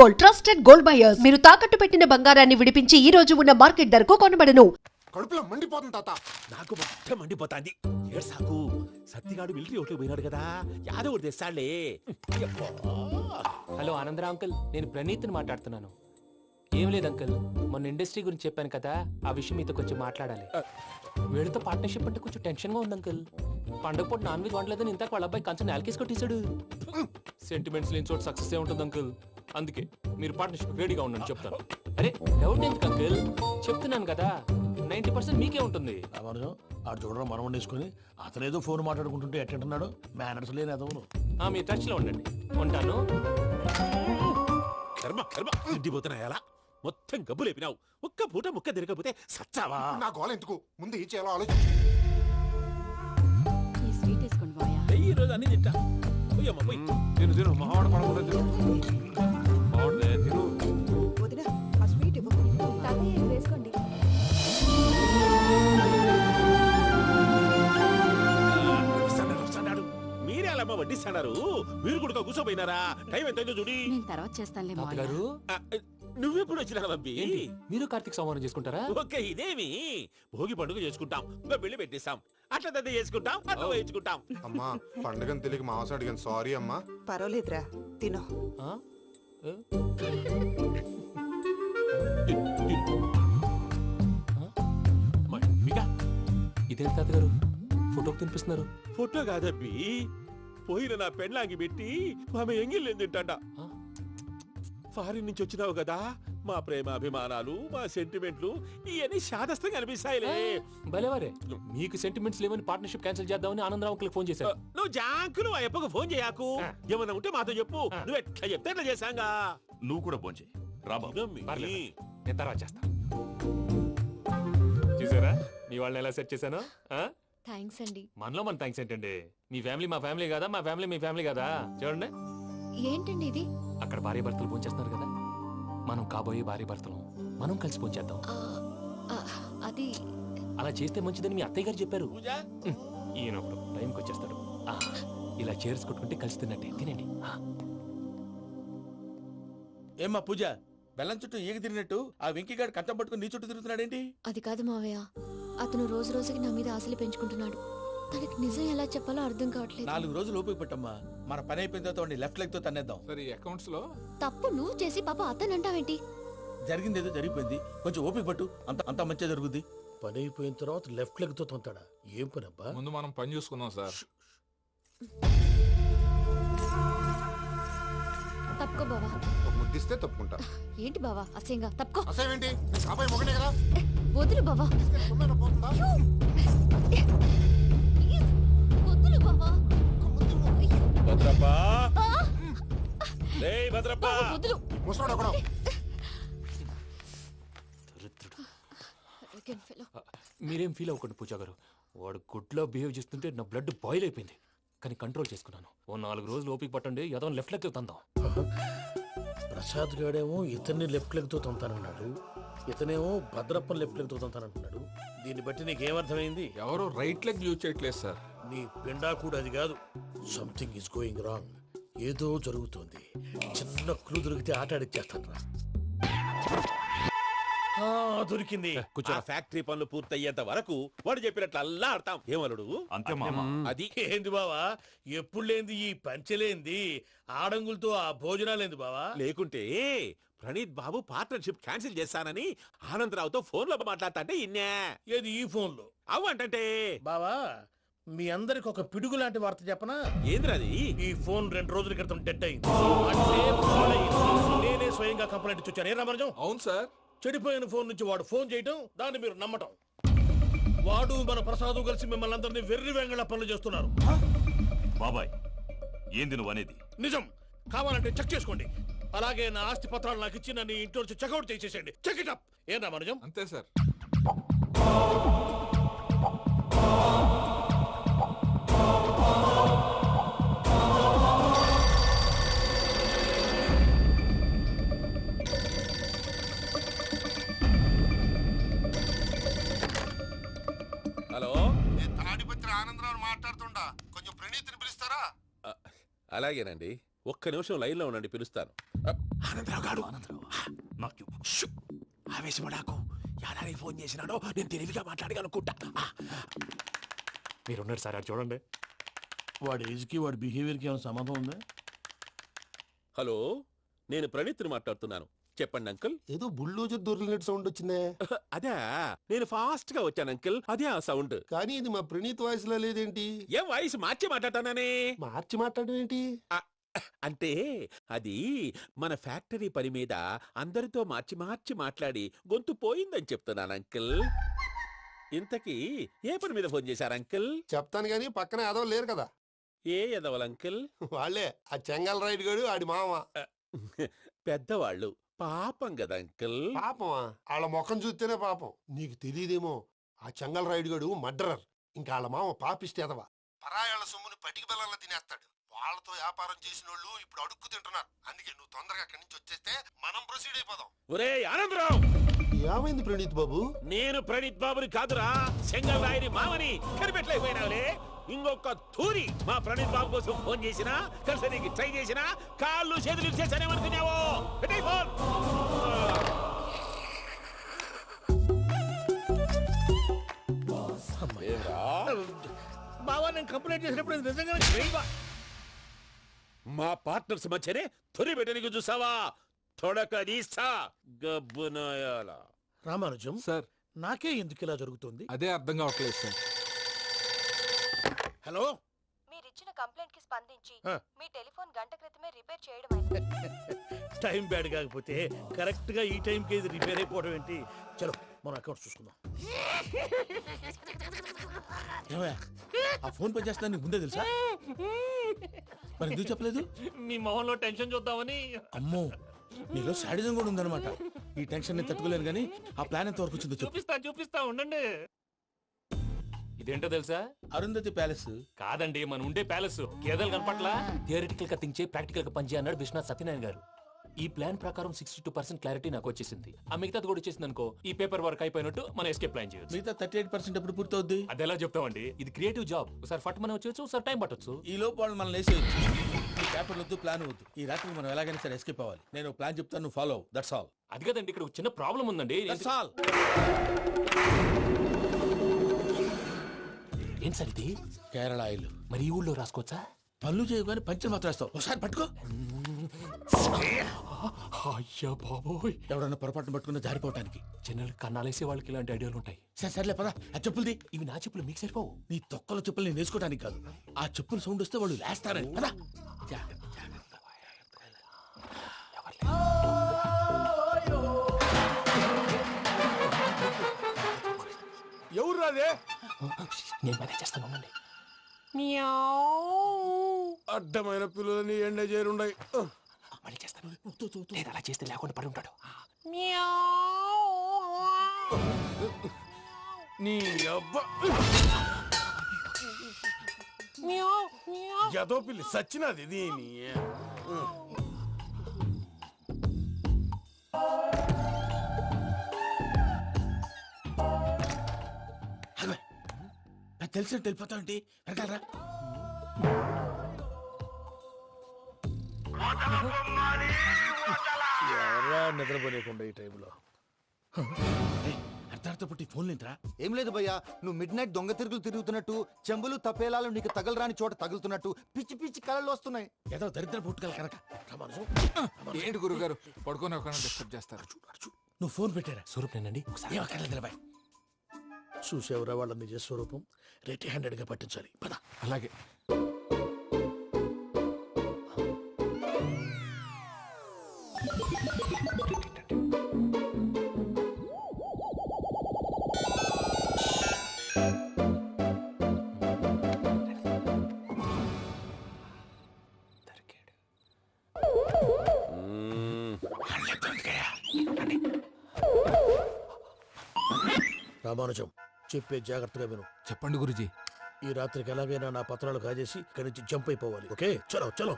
Gold, trusted gold buyers. మీరు తాకట్టు పెట్టిన బంగారాన్ని విడిపించి ఈ రోజు ఉన్న మార్కెట్ ధరకు కొనబడను. కడుపులో మండిపోతుంది తాత. నాకు మొత్తం మండిపోతాంది. ఏడు సాకు సత్తిగాడు మిలిటరీ ఓట్లు పోయినాడు కదా, యాదవ్ ఒకటి తెస్తాడులే. హలో ఆనందరా అంకుల్, నేను ప్రణీత్ని మాట్లాడుతున్నాను. ఏం లేదు అంకుల్, మొన్న ఇండస్ట్రీ గురించి చెప్పాను కదా, ఆ విషయం మీతో కొంచెం మాట్లాడాలి. వీడితో పార్ట్నర్షిప్ అంటే కొంచెం టెన్షన్గా ఉంది అంకుల్. పండగ పూట నాన్ వెజ్ వండలేదని ఇంతకు వాళ్ళ అబ్బాయి కంచెం నేలకేసి కొట్టేశాడు. సెంటిమెంట్స్ లేని చోట సక్సెస్ ఏ ఉంటుంది అంకుల్. అందుకే మీరు పార్ట్నర్షిప్ రెడీగా ఉండండి చెప్తాను. అరే డౌట్ ఎందుకు అంకుల్, చెప్తున్నాను కదా 90% మీకే ఉంటుంది. ఆడు చూడడం మనం వండేసుకుని అతనేదో ఫోన్ మాట్లాడుకుంటుంటే ఎట్టంటున్నాడు. మేనర్స్ లేని అదవును. మీ టచ్ లో ఉండండి, ఉంటాను. కర్మ కర్మ తిండిపోతున్నా ఎలా మొత్తం గబ్బు లేపినావు. ఒక్క పూట ముక్క తిరగకపోతే సచ్చావా? నా గోల ఎందుకు, ముందు ఏం చేయాలో ఆలోచించు. ఈ స్వీట్ వేసుకోండి బాయా. ఈ రోజు అన్ని తింటా. పోయమ్మ పోయి తిను తిను, మావాడు పడకుండా తిను. మావాడులే తిను. వదినా ఆ స్వీట్ ఇవ్వు. తాతయ్య ఇది వేసుకోండి. వస్తాడు మీరే అలా అమ్మ వడ్డిస్తాడారు. మీరు కూడా కూర్చోపోయినారా? టైం ఎంతైందో చూడి. నేను తర్వాత చేస్తానులే మావయ్య. గారు నువ్వెప్పుడు వచ్చినా బంబి? మీరు కార్తీక్ సంహారం చేసుకుంటారా? ఓకే, ఇదేమి భోగి పండుగ చేసుకుంటాం, పెళ్లి పెట్టిస్తాం, అట్లా దద్ద చేసుకుంటాం, అట్లా వేయించుకుంటాం. అమ్మా పండుగని తెలియక మాంసం అడిగాను, సారీ అమ్మా. పర్వాలేదురా తినో. ఆ? ఏ? ఇదేంటి తాతగారు ఫోటోకి తినిపిస్తున్నారు? ఫోటో కాదబ్బి, పోయిన నా పెళ్ళాంగి పెట్టి ఆమె ఎంగిల్లేం తింటాడ. ఫారిన్ నుంచి వచ్చినావు కదా, మా ప్రేమ అభిమానాలు మా సెంటిమెంట్లు ఇవన్నీ శాదస్తంగా అనిపిస్తాయిలే. భలేవారే, మీకు సెంటిమెంట్స్ లేవని పార్ట్నర్షిప్ క్యాన్సిల్ చేద్దామని ఆనందరావు అంకుల్ ఫోన్ చేశారు. నువ్వు జాంకులు ఆ అప్పకు ఫోన్ చేయకు. ఏమన్నా ఉంటే మాతో చెప్పు. నువ్వు ఎట్లా చెప్తే ఎట్లా చేశాంగా. నువ్వు కూడా ఫోన్ చేయి రాబాబు. పర్లేదు, నేను తర్వాత చేస్తా. చూసారా మీ వాళ్ళని ఎలా సెట్ చేశాను? థ్యాంక్స్ అండి. మనలో మన థ్యాంక్స్ ఏంటండి, మీ ఫ్యామిలీ మా ఫ్యామిలీ కదా, మా ఫ్యామిలీ మీ ఫ్యామిలీ కదా. చూడండి, ఏంటండి ఇది? అక్కడ భార్య భర్తలు ఫోన్ చేస్తున్నారు కదా, మనం కాబోయే భార్య భర్తలు మనం కలిసి ఫోన్ చేద్దాం. అది అలా చేస్తే మంచిదని మీ అత్తయ్య గారు చెప్పారు. ఈయనప్పుడు టైంకి వచ్చేస్తాడు. ఇలా చేర్స్ కొట్టుకుంటే కలిసి తిన్నట్టే. తినండి. ఏమ్మా పూజ, బెల్లం చుట్టూ ఈగ తిరిగినట్టు ఆ వెంకీగాడు కంటం పట్టుకుని నీ చుట్టూ తిరుగుతున్నాడేంటి? అది కాదు మావయ్య, అతను రోజు రోజుకి నా మీద ఆశలు పెంచుకుంటున్నాడు. తనకి నిజం ఎలా చెప్పాలో అర్థం కావట్లేదు. 4 రోజులు ఓపిక పట్టమ్మా, మన పని అయిపోయిన తర్వాత లెఫ్ట్ లెగ్ తో తన్నేద్దాం. సరే అకౌంట్స్ లో తప్పు నువ్వు చేసి పాప అతను అంటావేంటి? జరిగింది ఏదో జరిగిపోయింది, కొంచెం ఓపిక పట్టు, అంత మంచిగా జరుగుద్ది. పని అయిపోయిన తర్వాత లెఫ్ట్ లెగ్ తో తొంతాడా? ఏం పని అబ్బా? ముందు మనం పని చూసుకుందాం సార్. తప్పుకో బావా. ఒక ముద్దిస్తే తప్పుకుంటా. ఏంటి బావా అసహ్యంగా? తప్పుకో. అసేమేంటి, అబ్బాయి మొగనే కదా. వదులు బావా. తొమ్మిది పోతుందా? వదులు బావా. భద్రప్పా, రేయ్ భద్రప్పా, వదులు. ముసలోడు ఒకడు. మీరేం ఫీల్ అవ్వకండి పూజా గారు, వాడు గుడ్లో బిహేవ్ చేస్తుంటే నా బ్లడ్ బాయిల్ అయిపోయింది. కానీ కంట్రోల్ చేసుకున్నాను. ఓ 4 రోజులు ఓపిక పట్టండి, ఏదో లెఫ్ట్ లెగ్ తందాం. ప్రసాద్ గాడేమో ఇతన్ని లెఫ్ట్ లెగ్ తో తొంతానన్నాడు, ఇతనేమో భద్రప్పని లెఫ్ట్ లెగ్ తో తొంతానంటున్నాడు. దీన్ని బట్టి నీకేమర్థమైంది? ఎవరు రైట్ లెగ్ యూజ్ చేయట్లేదు సార్. నీ పిండా కూడా అది కాదు. Something is going wrong. ఏదో జరుగుతోంది. చిన్న క్లూ దొరికితే ఆట ఆడిచ్చేస్తాను రా. దొరికింది. ఆ ఫ్యాక్టరీ పనులు పూర్తయ్యేంత వరకు వాడు చెప్పినట్లు అల్లా ఆడతాం. ఏమలుడు అంతే మామ. అది ఏంది బావా, ఎప్పుడు లేంది ఈ పంచలేంది, ఆడంగులతో ఆ భోజనాలేంది బావా? లేకుంటే ప్రణీత్ బాబు పార్ట్నర్షిప్ క్యాన్సిల్ చేస్తానని ఆనందరావుతో ఫోన్ లో మాట్లాడతాంటే ఇన్నే. ఏది ఈ ఫోన్ లో? అవ్వంటే బావా, మీ అందరికి ఒక పిడుగు లాంటి వార్త చెప్పనా? ఏంద్రది? ఈ ఫోన్ 2 రోజుల క్రితం డెడ్ అయింది. అంటే పాడైంది. నేనే స్వయంగా కంప్లైంట్ ఇచ్చాను. ఏ రామరాజం? అవును సార్. చెడిపోయిన ఫోన్ నుంచి వాడు ఫోన్ చేయటం, దాన్ని మీరు నమ్మటం. వాడు మన ప్రసాదు కలిసి మిమ్మల్ని అందరినీ వెర్రి వెంగళ పనులు చేస్తున్నారు. బాబాయ్, ఏంది నువ్వు అనేది? నిజం. కావాలంటే చెక్ చేసుకోండి. అలాగే నా ఆస్తి పత్రాలు నాకు ఇచ్చి నన్ను ఇంట్లో నుంచి చెక్అౌట్ చేసేసేయండి. Check it up. ఏం రామరాజం? అంతే సార్. హలో, తాడిపత్రి ఆనందరావు మాట్లాడుతుండా, కొంచెం ప్రణీతిని పిలుస్తారా? అలాగేనండి, ఒక్క నిమిషం లైన్ లో ఉండండి, పిలుస్తాను. ఆనందరావు గాడు ఆవేశపడాకు. యాదానికి ఫోన్ చేసినాడో నేను తెలివిగా మాట్లాడగలనుకుంటా. మీరున్నారు సార్, అది చూడండి. వాడి ఏజ్కి వాడి బిహేవియర్కి ఏమైనా సంబంధం ఉందా? హలో, నేను ప్రణీత్ని మాట్లాడుతున్నాను. చెప్పండి అంకుల్. ఏదో బుల్డోజర్ దొరికినట్టు సౌండ్ వచ్చిందే. అదే, నేను ఫాస్ట్ గా వచ్చాను అంకుల్. అదే ఆ సౌండ్. కానీ ఇది మా ప్రణీత్ వాయిస్ లో లేదేంటి? ఏం వాయిస్ మార్చి మాట్లాడతానని? మార్చి మాట్లాడడం ఏంటి? అంటే అది మన ఫ్యాక్టరీ పని మీద అందరితో మార్చి మార్చి మాట్లాడి గొంతు పోయిందని చెప్తున్నాను అంకుల్. ఇంతకీ ఏ పని మీద ఫోన్ చేశారు అంకుల్? చెప్తాను గానీ పక్కన ఏదో లేరు కదా. ఏ ఎదవలు అంకుల్? వాళ్ళే ఆ చెంగల్ రైడ్ గడు ఆడి మామ. పెద్దవాళ్ళు, పాపం కదా అంకుల్. పాపమా? వాళ్ళ ముఖం చూస్తేనే పాపం. నీకు తెలియదేమో, ఆ చెంగల్ రైడ్ గడు మర్డరర్. ఇంకా వాళ్ళ మామ పాపిస్తేదవా. పరాయాళ్ళ సొమ్ముని పటికి బెల్లంలో తినేస్తాడు. వాళ్ళతో వ్యాపారం చేసిన వాళ్ళు ఇప్పుడు అడుక్కు తింటున్నారు. అందుకే నువ్వు తొందరగా అక్కడి నుంచి వచ్చేస్తే మనం ప్రొసీడ్ అయిపోదాం. ఒరే ఆనందరావు, ఏమైంది ప్రణీత్ బాబు? నేను ప్రణీత్ బాబుని కాదురా, సెంగల్ రాయని మామని. కనిపెట్టలేకపోయినావులే. ఇంకొక తూరి మా ప్రణీత్ బాబు కోసం ఫోన్ చేసినా, కలిసి ట్రై చేసినా కాళ్ళు చేతులు చేశానేమనుకున్నావో. పెట్టేయ్ ఫోన్. బావా, నేను కంప్లైంట్ చేసినప్పుడు ఇది నిజంగానే చేయవా? మా పార్ట్నర్స్ మధ్యనే తొలి పెట్టడానికి చూసావా? తొడక నీస్తా గబ్బునాయాల. రామానుజం సార్, నాకే ఎందుకు ఇలా జరుగుతుంది? అదే అర్థం కావట్లేదు సార్. హలో, మీరిచ్చిన కంప్లైంట్ కి స్పందించి ఆ. మీ టెలిఫోన్ గంట క్రితమే రిపేర్ చేయడం టైం బ్యాడ్ కాకపోతే కరెక్ట్ గా ఈ టైంకి ఇది రిపేర్ అయిపోవడం ఏంటి? చలో మన అకౌంట్ చూసుకుందాం. ఏమయ్య, ఆ ఫోన్ పని చేస్తున్నా నీకు ముందే తెలుసా? మరి ఎందుకు చెప్పలేదు? మీ మొహంలో టెన్షన్ చూద్దామని. అమ్మో, నీలో శాడిజం కూడా ఉందన్నమాట. ఈ టెన్షన్ ని తట్టుకోలేను కానీ ఆ ప్లాన్ ఎంత వరకు వచ్చిందో చెప్పు. చూపిస్తా ఉండండి. ఇదేంటో తెలుసా? అరుంధతి ప్యాలెస్. కాదండి, మన ఉండే ప్యాలెస్. గేదెలు కనపట్లా? థియరిటికల్ గా థింక్ చేయి, ప్రాక్టికల్ గా పనిచేయ అన్నాడు విశ్వనాథ్ సత్యనారాయణ గారు. ఈ ప్లాన్ ప్రకారం 62% క్లారిటీ నాకు వచ్చేసింది. ఆ మిగతాది కూడా వచ్చేసింది అనుకో, ఈ పేపర్ వర్క్ అయిపోయినట్టు మనం ఎస్కేప్ ప్లాన్ చేయొచ్చు. మిగతా 38% ఎప్పుడు పూర్తవుద్ది? అది ఎలా చెప్తామండి? ఇది క్రియేటివ్ జాబ్. ఒకసారి ఫట్ మనం వచ్చేయచ్చు, ఒకసారి టైం పట్టొచ్చు. ఈ లోపు వాళ్ళు మనం లేసేయచ్చు. ఈ పేపర్ వద్దు, ప్లాన్ వద్దు. ఈ రాత్రి మనం ఎలాగైనా సరే ఎస్కేప్ అవ్వాలి. నేను ప్లాన్ చెప్తాను, నువ్వు ఫాలో. That's all. అది కదండి, ఇక్కడ ఒక చిన్న ప్రాబ్లం ఉందండి. That's all. ఏం సార్ ఇది? కేరళ ఆయిల్. మరి ఈ ఊళ్ళో రాసుకోవచ్చా? పనులు చేయగానే పంచర్ మాత్రం వేస్తావు. ఒకసారి పట్టుకో. అయ్యా బాబోయ్, ఎవడన్నా పొరపాటున పట్టుకున్న జారిపోవటానికి. జనరల్ కన్నాలేసే వాళ్ళకి ఇలాంటి ఐడియాలు ఉంటాయి. సర్లే పదా, ఆ చెప్పులది. ఇవి నా చెప్పులు మీకు సరిపోవు. నీ తొక్కల చెప్పులు నేను వేసుకోవడానికి కాదు, ఆ చెప్పులు సౌండ్ వస్తే వాళ్ళు లేస్తారని. పదా. ఎవరు రాదే? నేను మేనేజ్ చేస్తాను, ఉండండి. అడ్డమైన పిల్లలని ఎండ చేరుండయి. మళ్ళీ చేస్తాను. లేదు, అలా చేస్తే లేకుండా పడి ఉంటాడు. నీ అబ్బా ఎదో పిల్లి సచ్చినది దీని. నాకు తెలిసినట్టు వెళ్ళిపోతావంటి. వెనకాలరా. ఎవరా నిద్రపోలేకుండా ఈ టైంలో? అర్ధార్థ పుట్టి ఫోన్ లేంట్రా. ఏం లేదు భయ్యా, నువ్వు మిడ్ నైట్ దొంగ తిరుగులు తిరుగుతున్నట్టు, చెంబులు తపేలాలు నీకు తగలరాని చోట తగులుతున్నట్టు పిచ్చి పిచ్చి కళలు వస్తున్నాయి. ఏదో దరిద్ర పుట్టుకల కనుక. రామానుజం, ఏంటి గురుగారు పడుకొని ఒక డిస్టర్బ్ చేస్తారు? నువ్వు ఫోన్ పెట్టారా? స్వరూప్ నేనండి. ఒకసారి ఏమక్కర్లేదు నిలబాయ్. చూసేవరా వాళ్ళ నిజ స్వరూపం. రెట్టి హ్యాండెడ్ గా పట్టించాలి. పద. అలాగే. రామానుజం, చెప్పే జాగ్రత్తగా విను. చెప్పండి గురుజీ. ఈ రాత్రికి ఎలాగైనా నా పత్రాలు కాజేసి ఇక్కడి నుంచి జంప్ అయిపోవాలి. ఓకే, చలో చలో.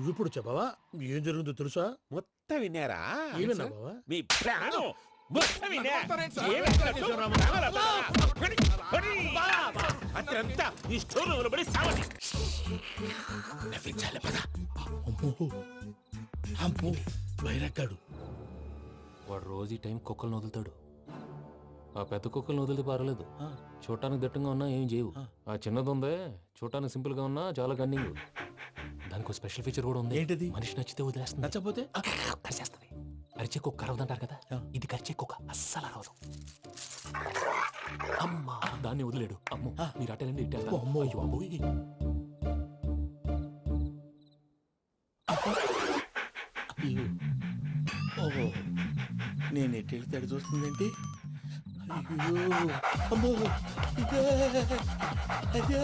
నువ్విప్పుడు చెప్పవా ఏం జరుగుతుందో తెలుసా? మొత్తం విన్నారా? ఏమన్నా బావా? మీ ప్రాణం మొత్తం విన్నా? అత్రంతా ఈ స్టోర్ రూమ్ లో పడి సావండి. నవ్వించాలి పద. అమ్మో బైరక్కాడు. వాడు రోజు ఈ టైం కుక్కలను వదులుతాడు. ఆ పెద్ద కుక్కలను వదిలితే పర్వాలేదు, చూడటానికి దట్టంగా ఉన్నా ఏం చేయవు. ఆ చిన్నది ఉందే చూడటానికి సింపుల్ గా ఉన్నా చాలా గన్నింగ్. దానికి స్పెషల్ ఫీచర్ కూడా ఉంది. ఏంటిది? మనిషి నచ్చితే వదిలేస్తుంది, నచ్చపోతే కరిచేస్తుంది. అరిచే కుక్క అరవదంటారు కదా, ఇది కరిచే కుక్క అస్సలు అరవదు. అమ్మా దాన్ని వదిలేడు. అమ్మో మీరు అటెండి ఇట్టే. అమ్మో. అయ్యో అబ్బోయ్. ఓహో నేను ఎట్టి వెళ్తాడు చూస్తుందేంటి? అయ్యో అమ్మో ఇదే అదే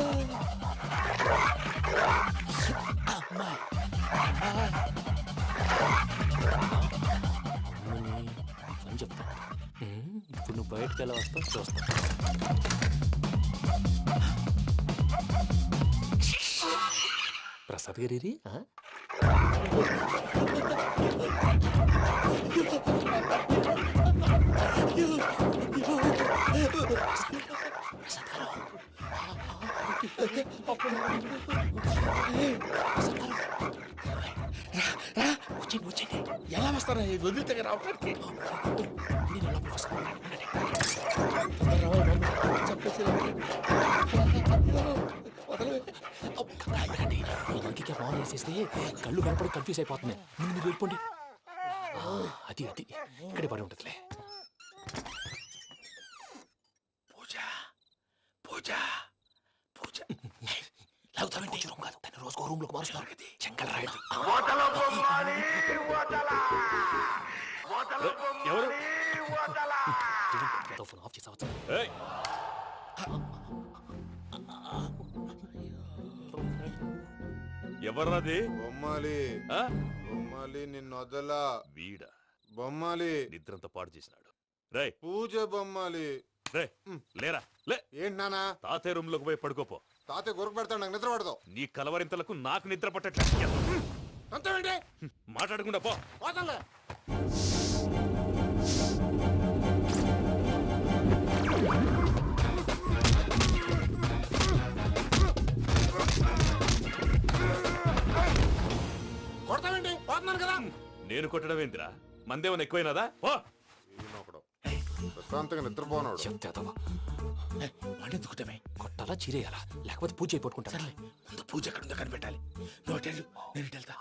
అమ్మా అని చెప్తా. ఇప్పుడు నువ్వు బయటకు ఎలా వస్తావు చూస్తా. ప్రసాద్ గారి వచ్చేయండి. ఎలా వస్తారా వదిలితే రావడానికి? ఫోన్ చేసేస్తే కళ్ళు కనపడి కన్ఫ్యూజ్ అయిపోతున్నాయి. మీరు వెళ్ళిపోండి. అది అది ఇక్కడే పడి ఉంటుందిలే. పూజ పూజ పూజ లాగుతామంటే రూమ్ కాదు, తన రోజుకో రూమ్ లోకి మారుస్తున్నారు కదా. శంకర్ రాయుడు ఎవరు? ఫోన్ ఆఫ్ చేసావచ్చు. ఏయ్! ఎవర్రాది? బొమ్మాలి ఆ? బొమ్మాలి నిన్ను వదలా. వీడా బొమ్మాలి నిద్రంతా పాడు చేసినాడు. రేయ్ పూజ బొమ్మాలి. రే లేరా లే. ఏంటి నానా? తాతయ్య రూమ్ లోకి పోయి పడుకోపో. తాతయ్య గురకు పెడతాడు, నాకు నిద్ర పడదు. నీ కలవరింతలకు నాకు నిద్ర పట్టట్లేదు. అంతేంటి? మాట్లాడకుండా పో. పోతాలే. కొడతావేంటి? పోతున్నాను కదా. నేను కొట్టడం ఏంటిరా? మందేమన్నా ఎక్కువైనదా? ఓ ఈయనొకడు ప్రశాంతంగా నిద్రపోనాడు. చెప్తావా వాడెందుకుంటామే? కొట్టాలా చీరేయాలా లేకపోతే పూజ అయిపోట్టుకుంటా. సర్లే ముందు పూజ ఎక్కడ ఉందో కనిపెట్టాలి. నువ్వు అటు వెళ్ళు, నేను ఇటు వెళ్తా.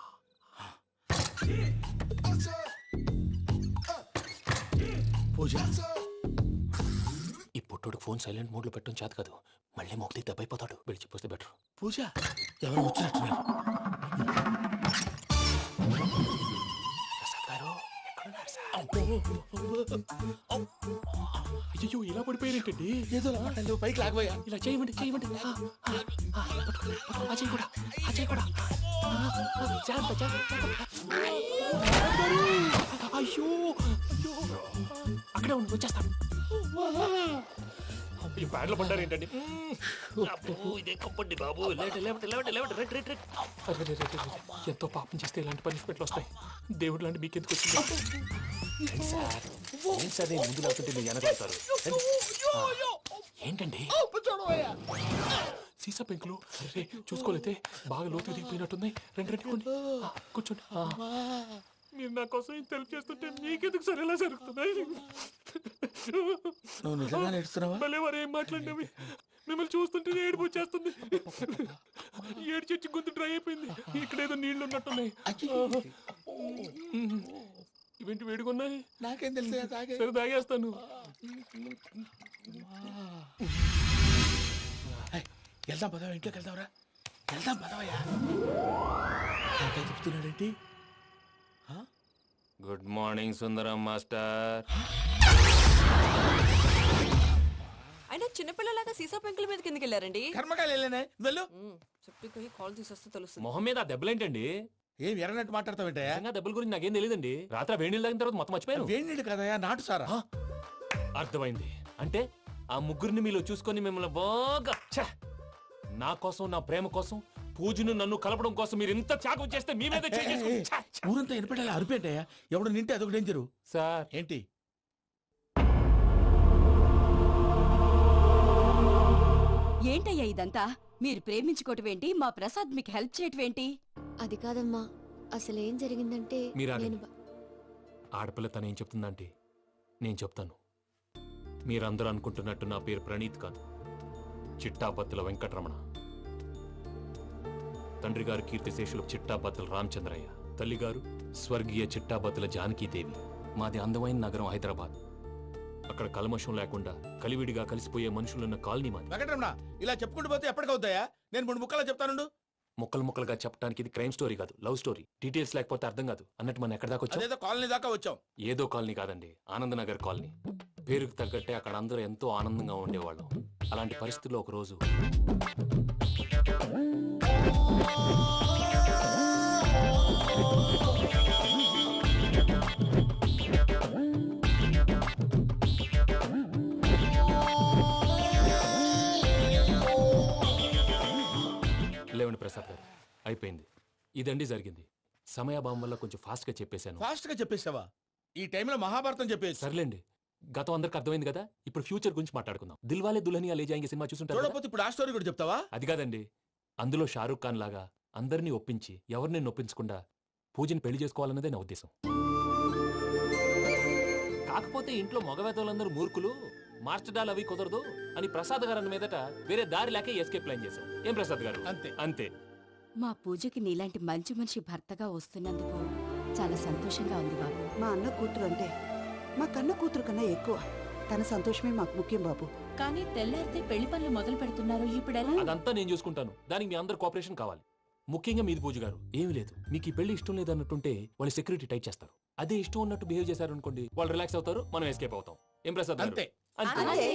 పూజ ఈ పుట్టోడు ఫోన్ సైలెంట్ మోడ్ లో పెట్టడం చేత కాదు. మళ్ళీ మొక్కి దెబ్బైపోతాడు. వెళ్ళి చెప్పొస్తే బెటర్. పూజ ఎవరు వచ్చినట్టున్నారు? ప్రసాద్ గారు ఎక్కడున్నారు సార్? అయ్యో ఇలా పడిపోయారేంటండి? ఏదో నువ్వు పైకి లాగబోయా? ఇలా చేయమండి చేయమండి. అజయ్ కూడా అజయ్ కూడా జాగ్రత్త జాగ్రత్త. అయ్యో అయ్యో అక్కడే ఉండి వచ్చేస్తాను. ఈ బ్యాడ్లో పడ్డారు ఏంటండి? ఇదే కప్పండి బాబు. ఎంతో పాపం చేస్తే ఇలాంటి పనిష్మెంట్లు వస్తాయి. దేవుడు లాంటి మీకెందుకు వచ్చింది సార్? ఏం సార్ నేను ముందు లేకుంటే మీరు వెనకాడతారు. ఏంటండి సీసా పెంకులు చూసుకోలేతే బాగా లోతు దిగిపోయినట్టున్నాయి. రెండు కూర్చోండి. మీరు నా కోసం ఇంత హెల్ప్ చేస్తుంటే మీకెందుకు సరే ఎలా జరుగుతున్నాయి? నువ్వు నిజంగా నేర్చుతున్నావా? భలే వారు ఏం మాట్లాడినవి. మిమ్మల్ని చూస్తుంటే ఏడుపు వచ్చేస్తుంది. ఏడు చెట్టు గొంతు డ్రై అయిపోయింది. ఇక్కడ ఏదో నీళ్లు ఉన్నట్టున్నాయి. ఇవేంటి వేడుకున్నాయి? నాకేం తెలుసు? సరే తాగేస్తాను. వెళ్దాం పదవా, ఇంట్లోకి వెళ్దాంరా. వెళ్దాం పదవయ్యా. చెప్తున్నాడేంటి? గుడ్ మార్నింగ్ సుందరం మాస్టర్. అయినా చిన్నపిల్లలాగా సీసా పెంకుల మీద కిందకి వెళ్ళారండి. కర్మకాయలు వెళ్ళానే వెళ్ళు. చెప్పి కాల్ తీసేస్తే తెలుస్తుంది. మొహం మీద ఆ దెబ్బలేంటండి? ఏం ఎర్రనట్టు మాట్లాడతావేంటే? దెబ్బల గురించి నాకేం తెలియదండి. రాత్రి వేడి నీళ్ళు తాగిన తర్వాత మొత్తం మర్చిపోయాను. వేడి నీళ్ళు కదయా, నాటు సారా. అర్థమైంది. అంటే ఆ ముగ్గురిని మీలో చూసుకొని మిమ్మల్ని బాగా నా కోసం నా ప్రేమ కోసం పూజను నన్ను కలపడం కోసం మీరు ఇంత త్యాగం చేస్తే మీ మీద ఊరంతా ఎనపెట్టాలి అరిపేటయ్యా ఎవడు నింటే అదొక డేంజరు. సార్ ఏంటి ఏంటయ్యా ఇదంతా? మీరు ప్రేమించుకోవటం ఏంటి? మా ప్రసాద్ మీకు హెల్ప్ చేయటం ఏంటి? అది కాదమ్మా, అసలు ఏం జరిగిందంటే మీరు నేను ఆగండి. ఆడపిల్ల తనేం చెప్తుందంటే నేను చెప్తాను. మీరందరూ అనుకుంటున్నట్టు నా పేరు ప్రణీత్ కాదు, చిట్టాపత్తుల వెంకటరమణ. తండ్రి గారు కీర్తిశేషులు చిట్టాపత్తుల రామచంద్రయ్య, తల్లిగారు స్వర్గీయ చిట్టాపత్తుల జానకీదేవి. మాది అందమైన నగరం హైదరాబాద్. అక్కడ కల్మషం లేకుండా కలివిడిగా కలిసిపోయే మనుషులున్న కాలనీ మాది. వెంకటరమణ ఇలా చెప్పుకుంటూ పోతే ఎప్పటికవుతాయా? నేను 3 ముక్కలా చెప్తానుండు. ముక్కలు ముక్కలుగా చెప్పడానికి ఇది క్రైమ్ స్టోరీ కాదు, లవ్ స్టోరీ. డీటెయిల్స్ లేకపోతే అర్థం కాదు. అన్నట్టు మనం ఎక్కడ దాకా వచ్చాం? అదేదో కాలనీ దాకా వచ్చాం. ఏదో కాలనీ కాదండి, ఆనందనగర్ కాలనీ. పేరుకు తగ్గట్టే అక్కడ అందరూ ఎంతో ఆనందంగా ఉండేవాళ్ళం. అలాంటి పరిస్థితుల్లో ఒక రోజు లేవండి ప్రసాద్ గారు, అయిపోయింది. ఇదండి జరిగింది. సమయాభావం వల్ల కొంచెం ఫాస్ట్ గా చెప్పేశాను. ఫాస్ట్ గా చెప్పేసావా? ఈ టైంలో మహాభారతం చెప్పేసి. సర్లేండి, గతం అందరికి అర్థమైంది కదా. ఇప్పుడు ఫ్యూచర్ గురించి మాట్లాడుకుందాం. దిల్వాలే దుల్హనియా లే జాయేంగే సినిమా చూసుంటారు కదా? చూడకపోతే ఇప్పుడు ఆ స్టోరీ కూడా చెప్తావా? అది కాదండి, అందులో షారూక్ ఖాన్ లాగా అందరినీ ఒప్పించి ఎవరిని నొప్పించకుండా పూజని పెళ్లి చేసుకోవాలన్నదే నా ఉద్దేశం. కాకపోతే ఇంట్లో మగవేతలందరూ మూర్ఖులు, మార్చడాలు అవి కుదరదు అని ప్రసాద్ గారు అన్న మీదట వేరే దారి లేక ఎస్కేప్ ప్లాన్ చేశాం. ఏం ప్రసాద్ గారు? అంతే అంతే. మా పూజకి నీలాంటి మంచి మనిషి భర్తగా వస్తున్నందుకు చాలా సంతోషంగా ఉంది బాబు. మా అన్న కూతురు అంటే మా కన్న కూతురు కన్నా ఎక్కువ. తన సంతోషమే మాకు ముఖ్యం బాబు. కానీ తెల్లారితే పెళ్లి పనులు మొదలు పెడుతున్నారు, ఇప్పుడు ఎలా? అదంతా నేను చూసుకుంటాను. దానికి మీ అందరు కోఆపరేషన్ కావాలి. ముఖ్యంగా మీది పూజ గారు. ఏమీ లేదు, మీకు ఈ పెళ్లి ఇష్టం లేదన్నట్టుంటే వాళ్ళు సెక్యూరిటీ టైట్ చేస్తారు. అదే ఇష్టం ఉన్నట్టు బిహేవ్ చేశారు అనుకోండి, వాళ్ళు రిలాక్స్ అవుతారు, మనం ఎస్కేప్ అవుతాం. ఏం ప్రసాద్ గారు? అంతే. అంతే.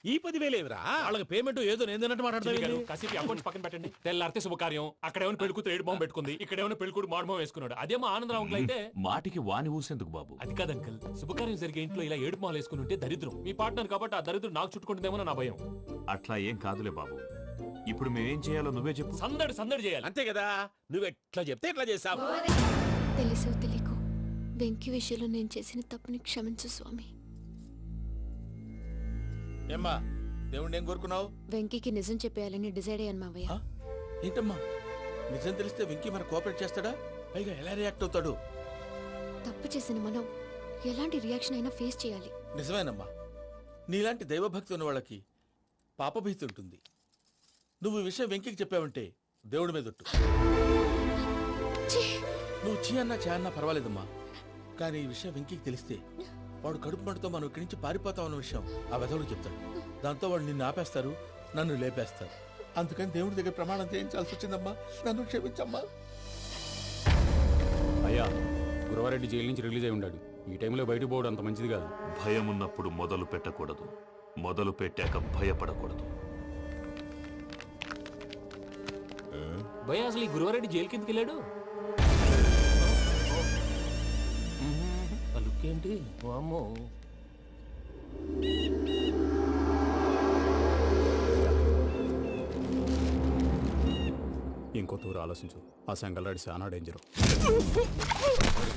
ఈ 10,000 ఏమిరా? వాళ్ళకి పేమెంట్ ఏదో నేందన్నట్టు చిన్ని గారు, మాట్లాడతాను. కాసేపు అకౌంట్స్ పక్కన పెట్టండి. తెల్లారితే శుభకార్యం. అక్కడేమో పెళ్లి కూతురు ఏడు బాంబు పెట్టుకుంది, ఇక్కడేమో పెళ్లి కూతురు మాడు బాంబు వేసుకున్నాడు. అదేమో ఆనందరావు అంకుల్ అయితే మాటికి వాని ఊసేందుకు బాబు? అది కాదు అంకుల్, శుభకార్యం జరిగే ఇంట్లో ఇలా ఏడు మాలు వేసుకుని ఉంటే దరిద్రం. మీ పార్ట్నర్ కాబట్టి ఆ దరిద్రం నాకు చుట్టుకుంటుందేమో నా భయం. అట్లా ఏం కాదులే బాబు. ఇప్పుడు మేమేం చేయాలో నువ్వే చెప్పు. సందడి సందడి చేయాలి. అంతే కదా, నువ్వు ఎట్లా చెప్తే ఎట్లా చేసావు. తెలుసో తెలియకో వెంకీ విషయంలో నేను చేసిన తప్పుని క్షమించు స్వామి. ఏమ్మా దేవుణ్ణి ఏం కోరుకున్నావు? వెంకీకి నిజం చెప్పేయాలని డిసైడ్ అయ్యాను మావయ్య. ఏంటమ్మా నిజం తెలిస్తే వెంకీ మన కోఆపరేట్ చేస్తాడా? పైగా ఎలా రియాక్ట్ అవుతాడు? తప్పు చేసిన మనం ఎలాంటి రియాక్షన్ అయినా ఫేస్ చేయాలి. నిజమేనమ్మా, నీలాంటి దైవభక్తి ఉన్న వాళ్ళకి పాపభీతి ఉంటుంది. నువ్వు ఈ విషయం వెంకీకి చెప్పావంటే దేవుడి మీద ఒట్టు. నువ్వు చీ అన్నా చే అన్నా పర్వాలేదమ్మా, కానీ ఈ విషయం వెంకీకి తెలిస్తే వాడు కడుపు మంటతో మనం ఇక్కడి నుంచి పారిపోతాం అన్న విషయం ఆ వెధవుడు చెప్తాడు. దాంతో వాడు నిన్ను ఆపేస్తారు, నన్ను లేపేస్తారు. అందుకని దేవుడి దగ్గర ప్రమాణం చేయించాల్సి వచ్చిందమ్మా, నన్ను క్షమించమ్మా. అయ్యా, గురవారెడ్డి జైలు నుంచి రిలీజ్ అయి ఉన్నాడు. ఈ టైంలో బయటకు పోవడం అంత మంచిది కాదు. భయం ఉన్నప్పుడు మొదలు పెట్టకూడదు, మొదలు పెట్టాక భయపడకూడదు. భయ అసలు ఈ గురువారెడ్డి జైలు కిందకి వెళ్ళాడు. లుక్ ఏంటి? అమ్మో, ఇంకో తూరు ఆలోచించు. ఆ సంగల్రాడి చాలా డేంజర్.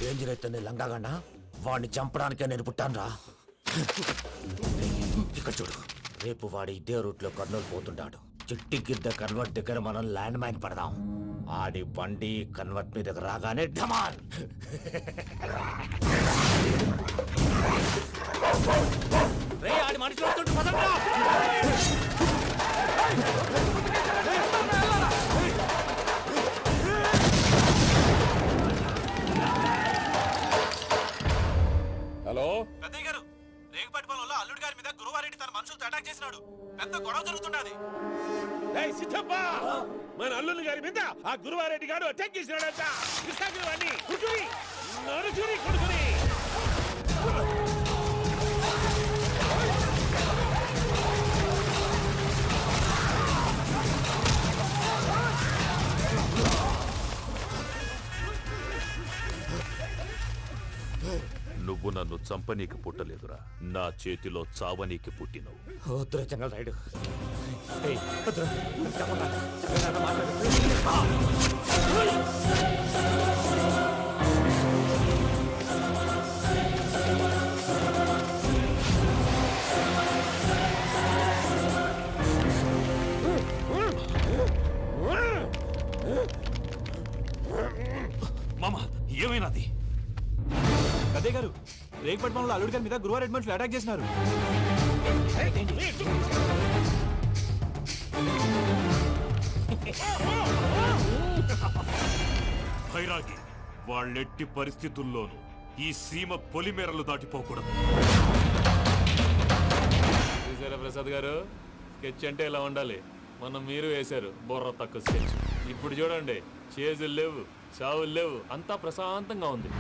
డేంజర్ అయితే లంగాగండా వాడిని చంపడానికే నేను పుట్టాను రా. ఇక్కడ చూడు, రేపు వాడు ఇదే రూట్ లో కర్నూలు పోతుంటాడు. చిట్టి గిద్ద కన్వర్ట్ దగ్గర మనం ల్యాండ్ మైన్ పడదాం. ఆడి బండి కన్వర్ట్ మీద రాగానే ఢమాల్. ఆడి మనుషులు వస్తుంటే పదండ్రా. హలో పెద్దయ్య గారు, రేగుపాటి పొలంలో అల్లుడి గారి మీద గురువారెడ్డి తన మనుషులతో అటాక్ చేసినాడు. పెద్ద గొడవ జరుగుతున్నది. సిద్ధప్ప, మన అల్లుని గారి మీద ఆ గురువారెడ్డి గారు అటాక్ చేసినాడంట. కృష్ణాగిరి కుడుకుని నడుచుని కొడుకుని. నువ్వు నన్ను చంపనీకి పుట్టలేదురా, నా చేతిలో చావనీకి పుట్టినవు. వద్దురా జంగల్ రైడ్. మామ ఏమైనాది? అదే గారు, రేగుపట్నంలో అల్లుడి గారి మీద గురువారెడ్డి మనుషులు అటాక్ చేసినారు. భైరాగి, వాళ్ళెట్టి పరిస్థితుల్లోనూ ఈ సీమ పొలిమేరలు దాటిపోకూడదు. చూసారా ప్రసాద్ గారు, స్కెచ్ అంటే ఇలా ఉండాలి. మనం మీరు వేశారు బొర్ర తక్కువ స్కెచ్. ఇప్పుడు చూడండి, చేజులు లేవు, చావులు లేవు, అంతా ప్రశాంతంగా ఉంది.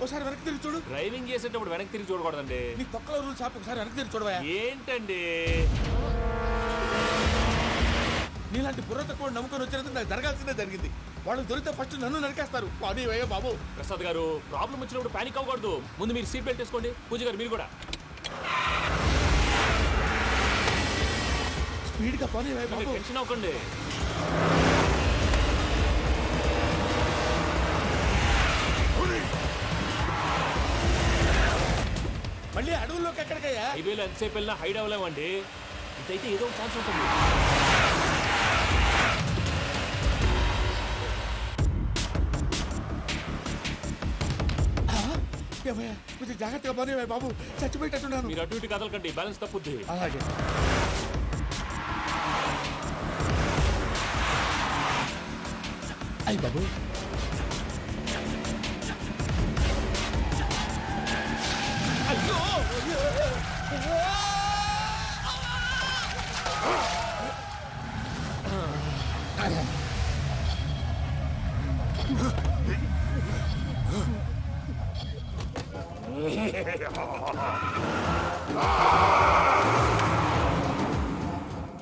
ఒకసారి వెనక్కి తిరిగి చూడు. డ్రైవింగ్ చేసేటప్పుడు వెనక్కి తిరిగి చూడకూడదండి. నీ తొక్కలో రూల్స్ ఆపు, ఒకసారి వెనక్కి తిరిగి చూడవా. ఏంటండి నీలాంటి బుర్ర తక్కువ నమ్ముకొని వచ్చినందుకు నాకు జరగాల్సిందే జరిగింది. వాళ్ళు దొరికితే ఫస్ట్ నన్ను నరికేస్తారు. పానీ వయ్యా బాబు. ప్రసాద్ గారు, ప్రాబ్లం వచ్చినప్పుడు పానిక్ అవ్వకూడదు. ముందు మీరు సీట్ బెల్ట్ వేసుకోండి. పూజ గారు మీరు కూడా స్పీడ్గా పానీ వయ్యా బాబు. టెన్షన్ అవ్వకండి. మళ్ళీ అడవుల్లోకి ఎక్కడికయ్యా? హైవేలో ఎంతసేపు వెళ్ళినా హైడ్ అవ్వలేమండి. ఇదైతే ఏదో ఛాన్స్ ఉంటుంది. కొంచెం జాగ్రత్తగా పని బాబు, చచ్చిపోయేటట్టున్నాను. మీరు అటు ఇటు కదలకండి, బ్యాలెన్స్ తప్పుద్ది. అలాగే. అయ్యి బాబు, అయ్యో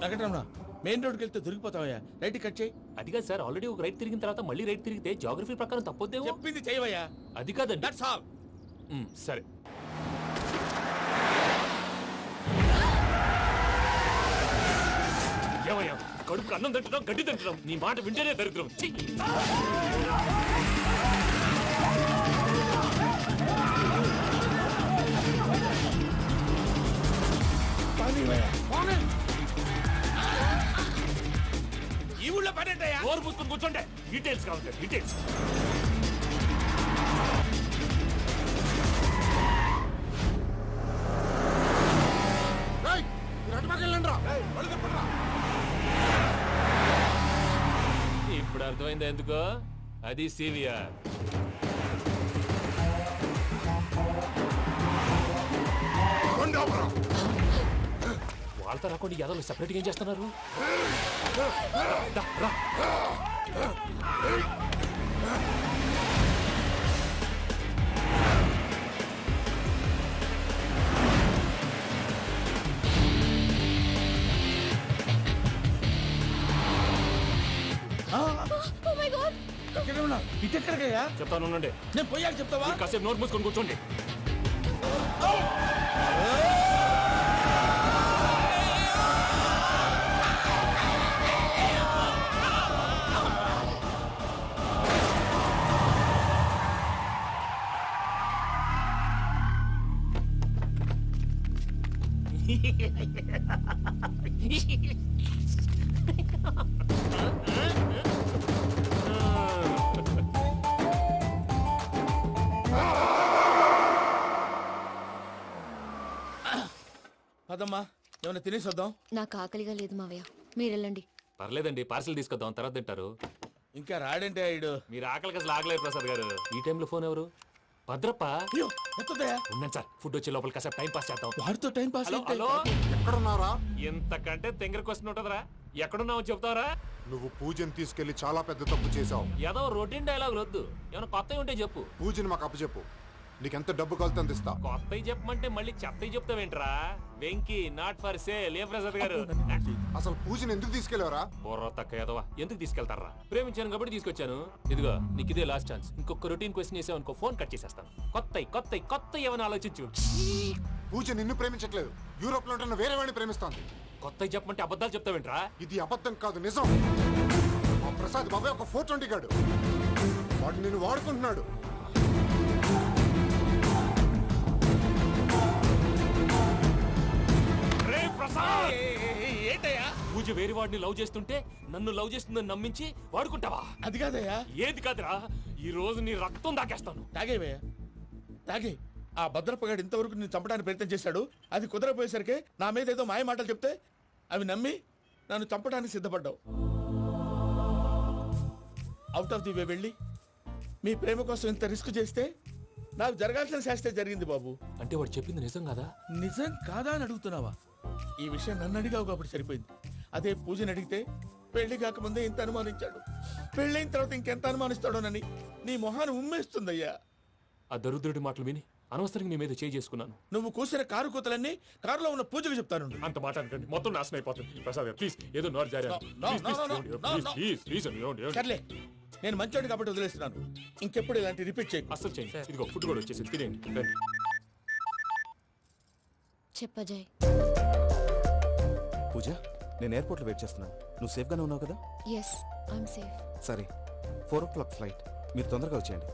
వెంకటరమణ, మెయిన్ రోడ్కి వెళ్తే దొరికిపోతావయ్యా. రైట్ కట్ చేయి. అది కాదు సార్, ఆల్రెడీ ఒక రైట్ తిరిగిన తర్వాత మళ్ళీ రైట్ తిరిగితే జాగ్రఫీ ప్రకారం తప్పొద్దేమో. చెప్పింది చేయవయ్యా. అది కాదండి. That's all. సరే. ఏమయ్యా, కడుపు అన్నం తింటున్నాం, గడ్డి తింటున్నాం. నీ మాట వింటేనే దరిద్రం. ఈ ఊళ్ళో పడేటయ్యా. ఓరు పూసుకొని కూర్చోండి. డీటెయిల్స్ కావాలి, డీటెయిల్స్. ఇప్పుడు అర్థమైందా ఎందుకో? అది సివిఆర్. వాళ్ళతో రాకుండా యాదవ్ సెపరేట్గా ఏం చేస్తున్నారు? ఇటెక్కడికయ్యా? చెప్తాను ఉండండి. నేను పోయాక చెప్తావా? కాసేపు నోట్ మూసుకొని కూర్చోండి. పదమ్మా, ఏమైనా తినేసి వద్దాం. నాకు ఆకలిగా లేదు మావయ్య, మీరు వెళ్ళండి. పర్లేదండి, పార్సిల్ తీసుకొద్దాం, తర్వాత తింటారు. ఇంకా రాడంటే ఆయుడు. మీరు ఆకలికి అసలు ఆగలేదు ప్రసాద్ గారు. ఈ టైంలో ఫోన్ ఎవరు? భద్రప్ప. ఉన్నాను సార్, ఫుడ్ వచ్చే లోపల కాసేపు టైం పాస్ చేద్దాం. వాడితో టైం పాస్. హలో, ఎక్కడున్నారా? ఇంతకంటే తెంగర క్వశ్చన్ ఉంటుందిరా. ఎక్కడున్నావు చెప్తావరా? నువ్వు పూజని తీసుకెళ్లి చాలా పెద్ద తప్పు చేశావు. ఏదో రొటీన్ డైలాగ్ వద్దు, ఏమైనా కొత్తవి ఉంటే చెప్పు. పూజని మాకు అప్పచెప్పు. నీకెంత డబ్బు కలితే అందిస్తా. కొత్తవి చెప్పమంటే మళ్ళీ చెత్తవి చెప్తావేంట్రా? Venky not for sale. ఏ ప్రసాద్ గారు అసలు పూజని ఎందుకు తీసుకెళ్లేవరా? బుర్ర తక్క ఏదవా, ఎందుకు తీసుకెళ్తారా? ప్రేమించాను కాబట్టి తీసుకొచ్చాను. ఇదిగో నీకు ఇదే లాస్ట్ ఛాన్స్. ఇంకొక రొటీన్ క్వశ్చన్ చేసావు అనుకో, ఫోన్ కట్ చేసేస్తాను. కొత్త ఏమైనా ఆలోచించు. పూజ నిన్ను ప్రేమించట్లేదు, యూరోప్ లో ఉంటున్న వేరే వాడిని ప్రేమిస్తోంది. కొత్తవి చెప్పమంటే అబద్ధాలు చెప్తావేంట్రా? ఇది అబద్ధం కాదు, నిజం. మా ప్రసాద్ బాబాయ్ ఒక 420 గాడు, వాడు నిన్ను వాడుకుంటున్నాడు. ఏంటయ్యా? పూజ వేరే వాడిని లవ్ చేస్తుంటే నన్ను లవ్ చేస్తుందని నమ్మించి వాడుకుంటావా? అది కాదయ్యా. ఏది కాదురా, ఈ రోజు నీ రక్తం దాకేస్తాను. తాగేవయ్యా, తాగే. ఆ భద్రపగాడు ఇంతవరకు నేను చంపడానికి ప్రయత్నం చేశాడు. అది కుదరపోయేసరికి నా మీద ఏదో మాయ మాటలు చెప్తే అవి నమ్మి నన్ను చంపడానికి సిద్ధపడ్డావు. అవుట్ ఆఫ్ ది వే వెళ్ళి మీ ప్రేమ కోసం ఇంత రిస్క్ చేస్తే నాకు జరగాల్సిన శాస్త్రే జరిగింది బాబు. అంటే వాడు చెప్పింది నిజం కదా? నిజం కాదా అని అడుగుతున్నావా? ఈ విషయం నన్ను అడిగావు కాబట్టి సరిపోయింది. అదే పూజని అడిగితే పెళ్లి కాకముందే ఇంత అనుమానించాడు, పెళ్ళైన తర్వాత ఇంకెంత అనుమానిస్తాడోనని నీ మొహాన్ని ఉమ్మేస్తుందయ్యా. ఆ దరిద్రుడి మాటలు విని అనవసరంగా నీ మీద చేయి చేసుకున్నాను. నువ్వు కూసిన కారు కూతలన్నీ కారులో ఉన్న పూజకు చెప్తాను. అంత మాట అనకండి, మొత్తం నాశనం అయిపోతుంది. ప్రసాద్ ప్లీజ్, ఏదో నోరు జారీ. సర్లే, నేను మంచోడు కాబట్టి వదిలేస్తున్నాను. ఇంకెప్పుడు ఇలాంటి రిపీట్ చేయి. అసలు చేయండి. ఇదిగో ఫుడ్ కూడా వచ్చేసి తినేయండి. చెప్పజాయ్. పూజ, నేను ఎయిర్పోర్ట్లో వెయిట్ చేస్తున్నాను. నువ్వు సేఫ్గానే ఉన్నావు కదా? Yes, I'm safe. సరే, 4 o'clock ఫ్లైట్. మీరు తొందరగా వచ్చేయండి.